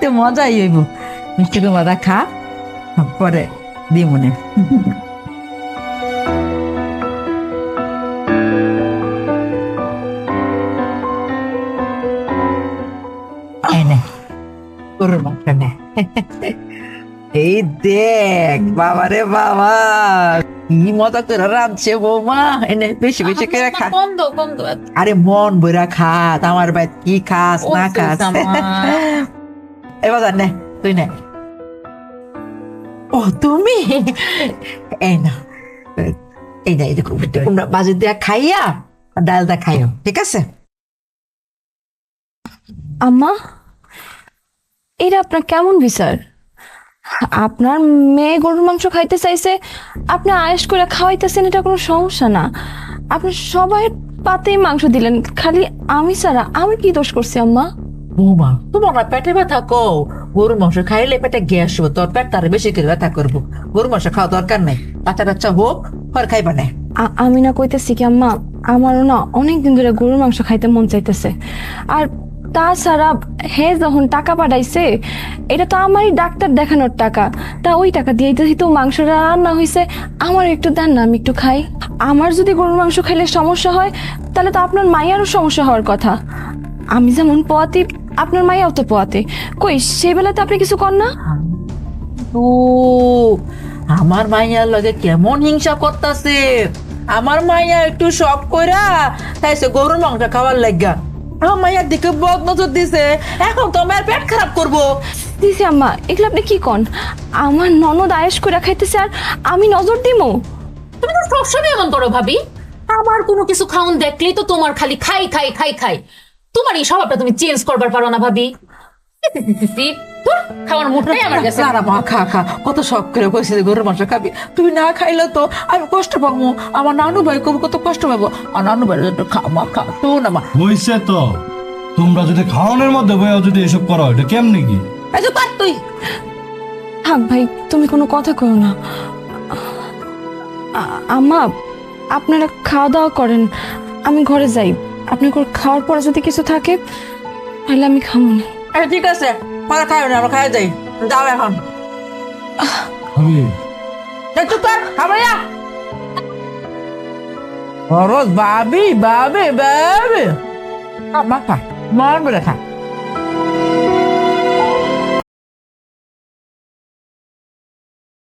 তো মজাই হইব। মিষ্টি কুমড়া খা, পরে দি মনে। এই নে গরুর মাংস নে। এই দেখ বাবা রে বাবা, কি মজা করে রাঁধছে বৌমা। এনে বেশি বেশি করে খা। বন্ধ বন্ধ। আরে মন বইরা খা, আমার ভাই কি খাস না খাস। এবার নে তুই নে। ও তুমি এই না, এই না, তোমরা বাজি দিয়া খাইয়া ডালটা খাইও, ঠিক আছে? আম্মা, এটা আপনার কেমন বিচার? আপনার মেয়ে গরুর মাংস খাইতে চাইছে, আপনি আয়েশ করে খাওয়াইতেছেন, এটা কোনো সমস্যা না। আপনি সবাই পাতেই মাংস দিলেন, খালি আমি ছাড়া। আমি কি দোষ করছি আম্মা? বৌমা তোমার না পেটে ব্যথা কো, গরুর মাংস খাইলে পেটে গ্যাস হবে, তোর পেট তার বেশি করে ব্যথা করবো। গরুর মাংস খাওয়া দরকার নেই, বাচ্চা টাচ্চা হোক, পর খাইবা না। আমি না কইতেছি কি আম্মা, আমারও না অনেকদিন ধরে গরুর মাংস খাইতে মন চাইতেছে। আর তাছাড়া হে যখন টাকা পাঠাইছে, এটা তো আমারই ডাক্তার দেখানোর টাকা, তা ওই টাকা দিয়ে তো মাংসটা রান্না হয়েছে। আমার একটু দেন না, আমি একটু খাই। আমার যদি গরুর মাংস খাইলে সমস্যা হয়, তাহলে তো আপনার মায়েরও সমস্যা হওয়ার কথা। আমি যেমন পোয়াতি, আপনার মায়াও তো পোয়াতে। কই সেই বেলাতে আপনি কিছু কর না? ও আমার মাইয়ার লগে কেমন হিংসা করতেছে। আমার মাইয়া একটু শখ কইরা তাইছে গরুর মাংস খাওয়ার লাগা। আমার মাইয়ার দিকে বদ নজর দিছে, এখন তো আমার পেট খারাপ করবো। দিছি আম্মা, এগুলো আপনি কি কন? আমার ননদ আয়েশ করে খাইতেছে আর আমি নজর দিমু? তুমি তো সবসময় এমন করো ভাবি। আমার কোনো কিছু খাওন দেখলেই তো তোমার খালি খাই খাই খাই খাই। তোমার এই স্বভাবটা তুমি চেঞ্জ করবার পারো না ভাবি। ধুর, খাওয়ার মুডটাই আমার কাছে। না মা, খা খা, কত শখ করে কইছে যে গরুর মাংস খাবি, তুই না খাইলে তো আমি কষ্ট পাবো। আমার নানু ভাই কত কষ্ট পাবো। আর নানু ভাই খা মা, খা তো না মা। হইছে তো, তোমরা যদি খাওয়ানোর মধ্যে বইয়া যদি এসব করো, এটা কেমনি কি? এই যে পার তুই। থাক ভাই, তুমি কোনো কথা কও না। আম্মা, আপনারা খাওয়া দাওয়া করেন, আমি ঘরে যাই। আপনার খাওয়ার পরে যদি কিছু থাকে তাহলে আমি খাবো না। ঠিক আছে, পরে খাই না, আমরা খাই যাই। যাও এখন। আমি একটু কর, খাবাইয়া। খরচ ভাবি ভাবি ভাবি, মা খা, মন বলে খা।